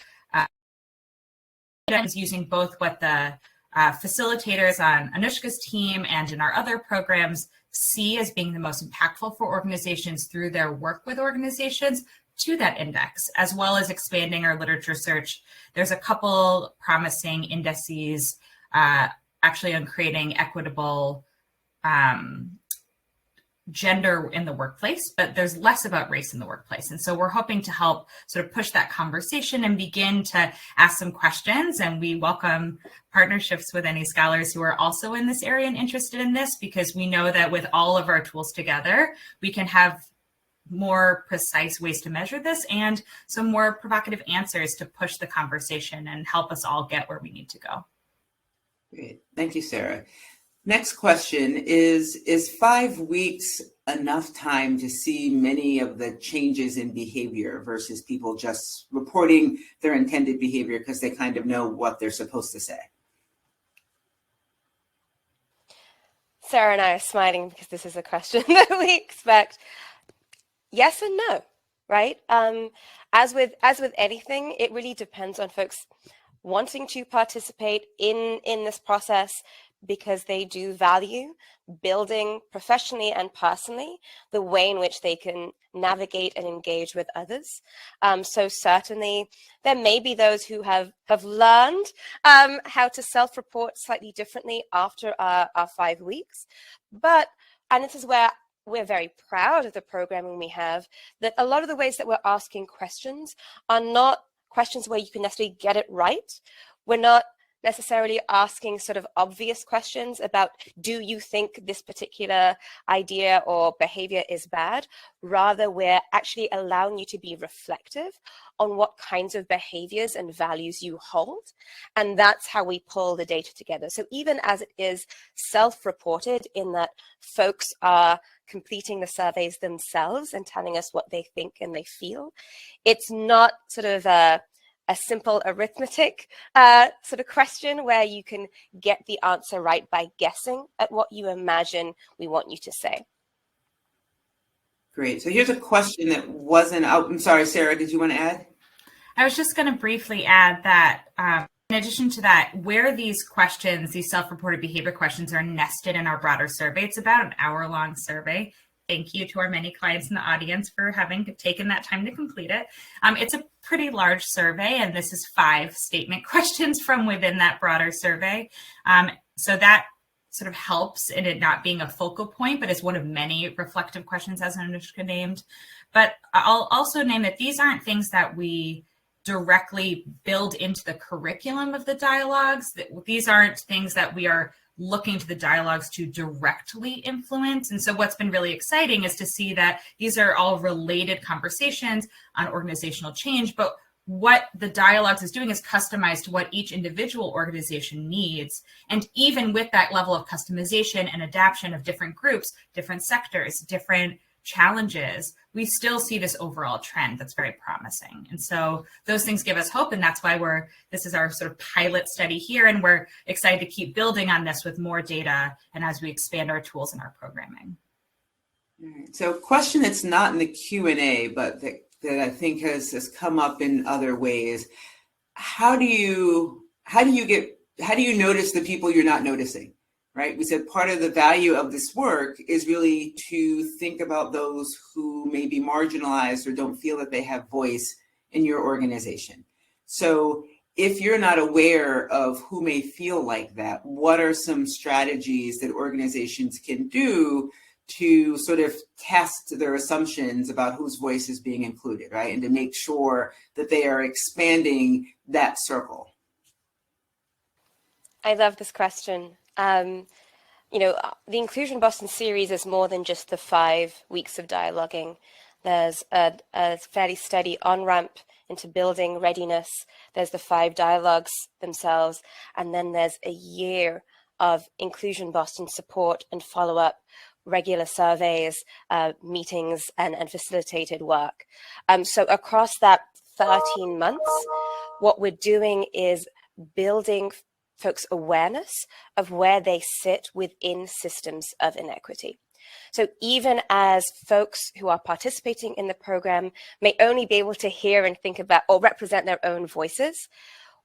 using both what the facilitators on Anouska's team and in our other programs see as being the most impactful for organizations through their work with organizations to that index, as well as expanding our literature search. There's a couple promising indices actually on creating equitable gender in the workplace, but there's less about race in the workplace. And so we're hoping to help sort of push that conversation and begin to ask some questions. And we welcome partnerships with any scholars who are also in this area and interested in this, because we know that with all of our tools together, we can have more precise ways to measure this and some more provocative answers to push the conversation and help us all get where we need to go. Great. Thank you, Sarah. Next question is 5 weeks enough time to see many of the changes in behavior versus people just reporting their intended behavior because they kind of know what they're supposed to say? Sarah and I are smiling because this is a question that we expect. Yes and no, right? As with anything, it really depends on folks wanting to participate in this process, because they do value building professionally and personally the way in which they can navigate and engage with others. So certainly there may be those who have learned how to self-report slightly differently after our 5 weeks. And this is where we're very proud of the programming we have, that a lot of the ways that we're asking questions are not questions where you can necessarily get it right. We're not necessarily asking sort of obvious questions about, do you think this particular idea or behavior is bad? Rather, we're actually allowing you to be reflective on what kinds of behaviors and values you hold. And that's how we pull the data together. So even as it is self-reported in that folks are completing the surveys themselves and telling us what they think and they feel, it's not sort of a simple arithmetic sort of question where you can get the answer right by guessing at what you imagine we want you to say. Great. So here's a question that wasn't out. I'm sorry, Sarah, did you want to add? I was just going to briefly add that in addition to that, where these questions, these self-reported behavior questions are nested in our broader survey, it's about an hour-long survey. Thank you to our many clients in the audience for having taken that time to complete it. It's a pretty large survey, and this is 5 statement questions from within that broader survey. So that sort of helps in it not being a focal point, but is one of many reflective questions, as Anouska named. But I'll also name that these aren't things that we directly build into the curriculum of the dialogues. These aren't things that we are looking to the dialogues to directly influence. And so what's been really exciting is to see that these are all related conversations on organizational change, but what the dialogues is doing is customized to what each individual organization needs. And even with that level of customization and adaptation of different groups, different sectors, different challenges, we still see this overall trend that's very promising. And so those things give us hope. And that's why this is our sort of pilot study here. And we're excited to keep building on this with more data and as we expand our tools and our programming. All right. So a question that's not in the Q&A, but that I think has come up in other ways. How do you notice the people you're not noticing? Right? We said part of the value of this work is really to think about those who may be marginalized or don't feel that they have voice in your organization. So if you're not aware of who may feel like that, what are some strategies that organizations can do to sort of test their assumptions about whose voice is being included, right? And to make sure that they are expanding that circle. I love this question. The Inclusion Boston series is more than just the 5 weeks of dialoguing. There's a fairly steady on-ramp into building readiness. There's the 5 dialogues themselves. And then there's a year of Inclusion Boston support and follow-up, regular surveys, meetings, and facilitated work. So across that 13 months, what we're doing is building folks' awareness of where they sit within systems of inequity. So even as folks who are participating in the program may only be able to hear and think about or represent their own voices,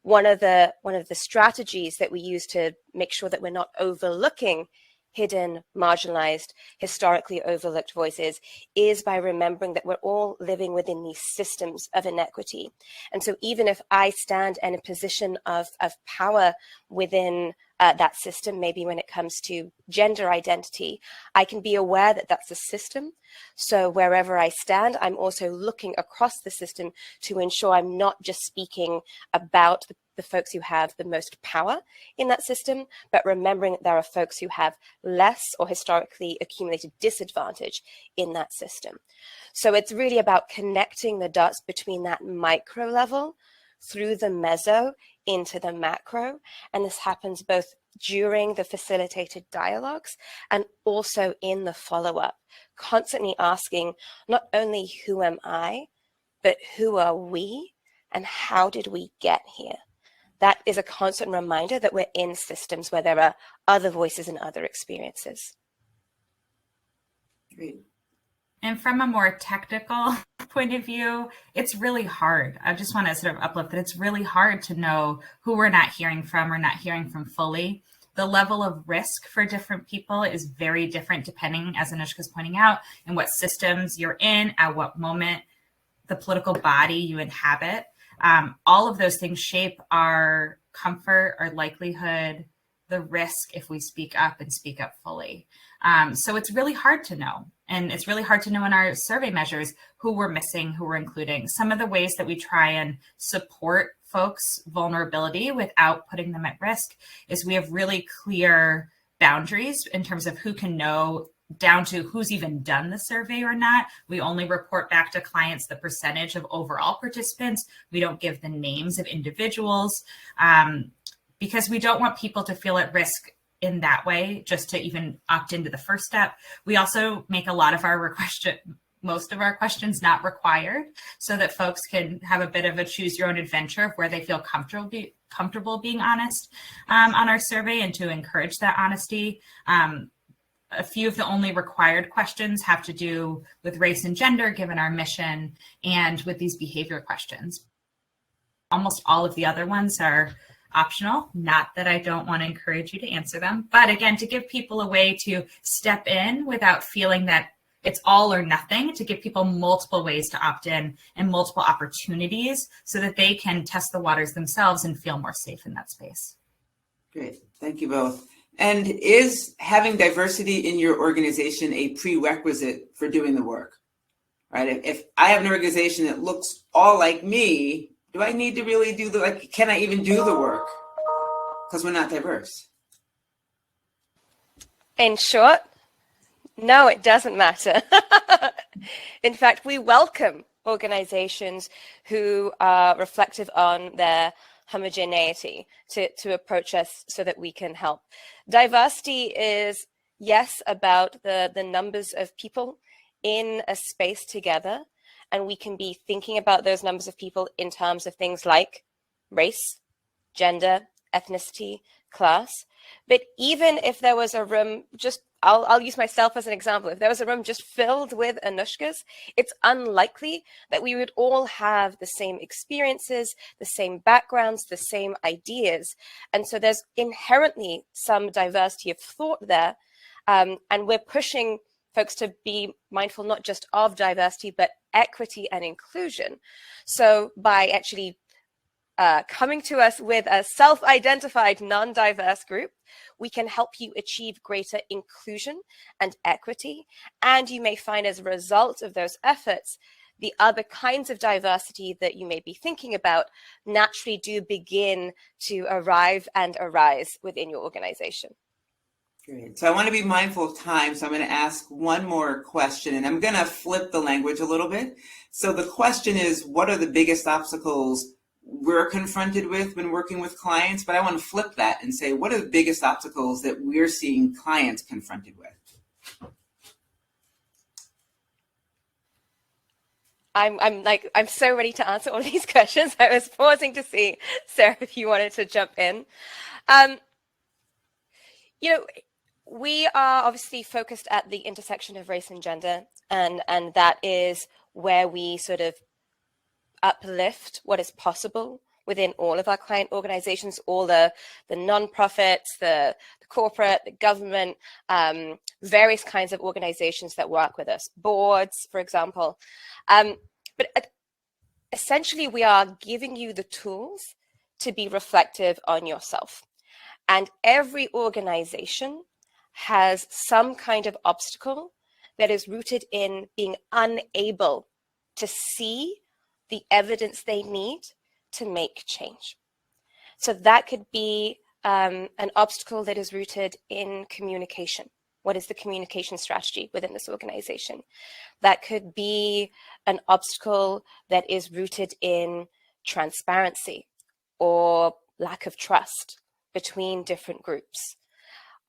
one of the strategies that we use to make sure that we're not overlooking hidden, marginalized, historically overlooked voices is by remembering that we're all living within these systems of inequity. And so even if I stand in a position of power within that system, maybe when it comes to gender identity, I can be aware that that's a system. So wherever I stand, I'm also looking across the system to ensure I'm not just speaking about the folks who have the most power in that system, but remembering that there are folks who have less or historically accumulated disadvantage in that system. So it's really about connecting the dots between that micro level through the meso into the macro. And this happens both during the facilitated dialogues and also in the follow-up, constantly asking not only who am I, but who are we and how did we get here? That is a constant reminder that we're in systems where there are other voices and other experiences. Great. And from a more technical point of view, it's really hard. I just want to sort of uplift that it's really hard to know who we're not hearing from or not hearing from fully. The level of risk for different people is very different depending, as Anouska's pointing out, in what systems you're in, at what moment, the political body you inhabit. All of those things shape our comfort, our likelihood, the risk if we speak up and speak up fully. So it's really hard to know. And it's really hard to know in our survey measures who we're missing, who we're including. Some of the ways that we try and support folks' vulnerability without putting them at risk is we have really clear boundaries in terms of who can know, down to who's even done the survey or not. We only report back to clients the percentage of overall participants. We don't give the names of individuals because we don't want people to feel at risk in that way, just to even opt into the first step. We also make a lot of our most of our questions not required, so that folks can have a bit of a choose your own adventure of where they feel comfortable being honest on our survey, and to encourage that honesty. A few of the only required questions have to do with race and gender, given our mission, and with these behavior questions. Almost all of the other ones are optional. Not that I don't want to encourage you to answer them, but again, to give people a way to step in without feeling that it's all or nothing, to give people multiple ways to opt in and multiple opportunities so that they can test the waters themselves and feel more safe in that space. Great. Thank you both. And is having diversity in your organization a prerequisite for doing the work? Right? If I have an organization that looks all like me, do I need to really do can I even do the work? Because we're not diverse. In short, no, it doesn't matter. In fact, we welcome organizations who are reflective on their homogeneity to approach us so that we can help. Diversity is, yes, about the numbers of people in a space together, and we can be thinking about those numbers of people in terms of things like race, gender, ethnicity, class. But even if there was a room, I'll use myself as an example. If there was a room just filled with Anouskas, it's unlikely that we would all have the same experiences, the same backgrounds, the same ideas. And so there's inherently some diversity of thought there. And we're pushing folks to be mindful not just of diversity, but equity and inclusion. So by actually coming to us with a self-identified non-diverse group, we can help you achieve greater inclusion and equity. And you may find as a result of those efforts, the other kinds of diversity that you may be thinking about naturally do begin to arrive and arise within your organization. Great. So I want to be mindful of time, so I'm going to ask one more question, and I'm going to flip the language a little bit. So the question is, what are the biggest obstacles we're confronted with when working with clients? But I want to flip that and say, what are the biggest obstacles that we're seeing clients confronted with? I'm so ready to answer all these questions. I was pausing to see, Sarah, if you wanted to jump in. We are obviously focused at the intersection of race and gender, and that is where we sort of uplift what is possible within all of our client organizations, all the nonprofits, the corporate, the government, various kinds of organizations that work with us, boards, for example. But essentially, we are giving you the tools to be reflective on yourself. And every organization has some kind of obstacle that is rooted in being unable to see the evidence they need to make change. So that could be an obstacle that is rooted in communication. What is the communication strategy within this organization? That could be an obstacle that is rooted in transparency or lack of trust between different groups.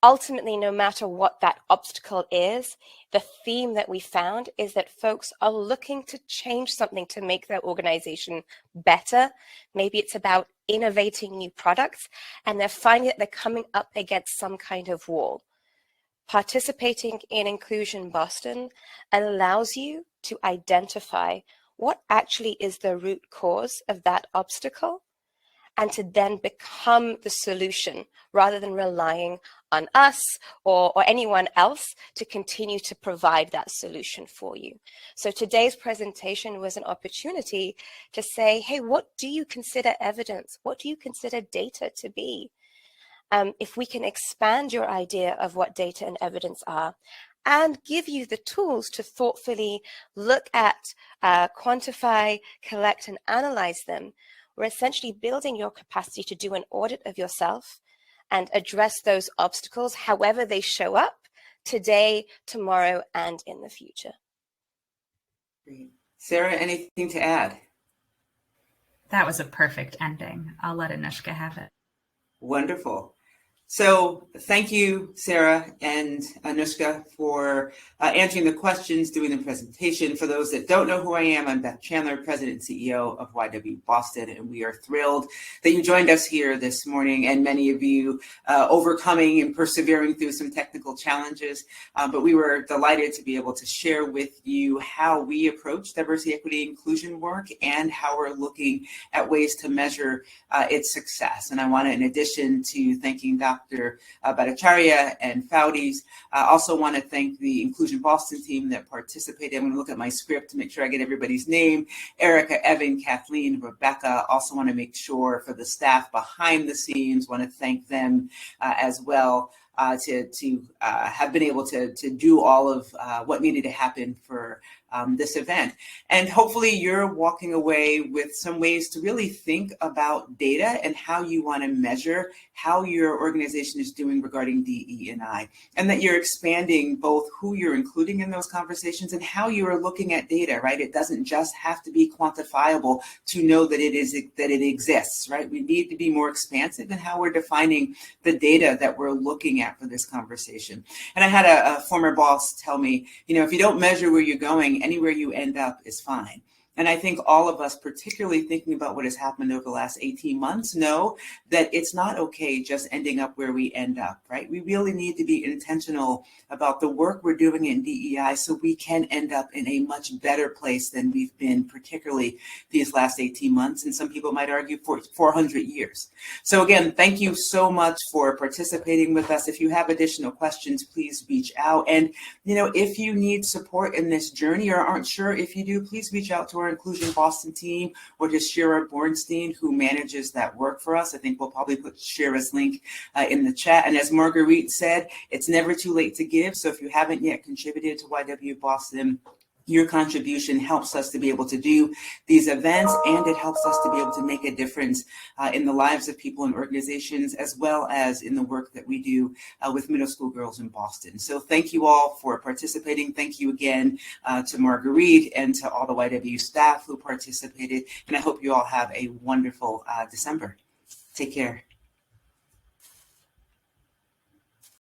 Ultimately, no matter what that obstacle is, the theme that we found is that folks are looking to change something to make their organization better. Maybe it's about innovating new products, and they're finding that they're coming up against some kind of wall. Participating in InclusionBoston allows you to identify what actually is the root cause of that obstacle, and to then become the solution rather than relying on us or anyone else to continue to provide that solution for you. So today's presentation was an opportunity to say, hey, what do you consider evidence? What do you consider data to be? If we can expand your idea of what data and evidence are, and give you the tools to thoughtfully look at, quantify, collect, and analyze them, we're essentially building your capacity to do an audit of yourself and address those obstacles, however they show up today, tomorrow, and in the future. Great. Sarah, anything to add? That was a perfect ending. I'll let Anouska have it. Wonderful. So thank you, Sarah and Anouska, for answering the questions, doing the presentation. For those that don't know who I am, I'm Beth Chandler, President and CEO of YW Boston, and we are thrilled that you joined us here this morning, and many of you overcoming and persevering through some technical challenges. But we were delighted to be able to share with you how we approach diversity, equity, inclusion work, and how we're looking at ways to measure its success. And I want to, in addition to thanking Dr. Bhattacharya and Faude, I also want to thank the InclusionBoston team that participated. I'm going to look at my script to make sure I get everybody's name. Erica, Evan, Kathleen, Rebecca. Also want to make sure for the staff behind the scenes, want to thank them as well. To have been able to do all of what needed to happen for this event. And hopefully you're walking away with some ways to really think about data and how you want to measure how your organization is doing regarding DE&I, and that you're expanding both who you're including in those conversations and how you are looking at data, right? It doesn't just have to be quantifiable to know that it exists, right? We need to be more expansive in how we're defining the data that we're looking at for this conversation. And I had a former boss tell me, if you don't measure where you're going, anywhere you end up is fine. And I think all of us, particularly thinking about what has happened over the last 18 months, know that it's not okay just ending up where we end up, right? We really need to be intentional about the work we're doing in DEI so we can end up in a much better place than we've been, particularly these last 18 months. And some people might argue for 400 years. So again, thank you so much for participating with us. If you have additional questions, please reach out. And, if you need support in this journey or aren't sure if you do, please reach out to our InclusionBoston team or to Shira Bornstein, who manages that work for us. I think we'll probably put Shira's link in the chat. And as Marguerite said, it's never too late to give. So if you haven't yet contributed to YW Boston, your contribution helps us to be able to do these events, and it helps us to be able to make a difference in the lives of people and organizations, as well as in the work that we do with middle school girls in Boston. So thank you all for participating. Thank you again to Marguerite and to all the YW staff who participated. And I hope you all have a wonderful December. Take care.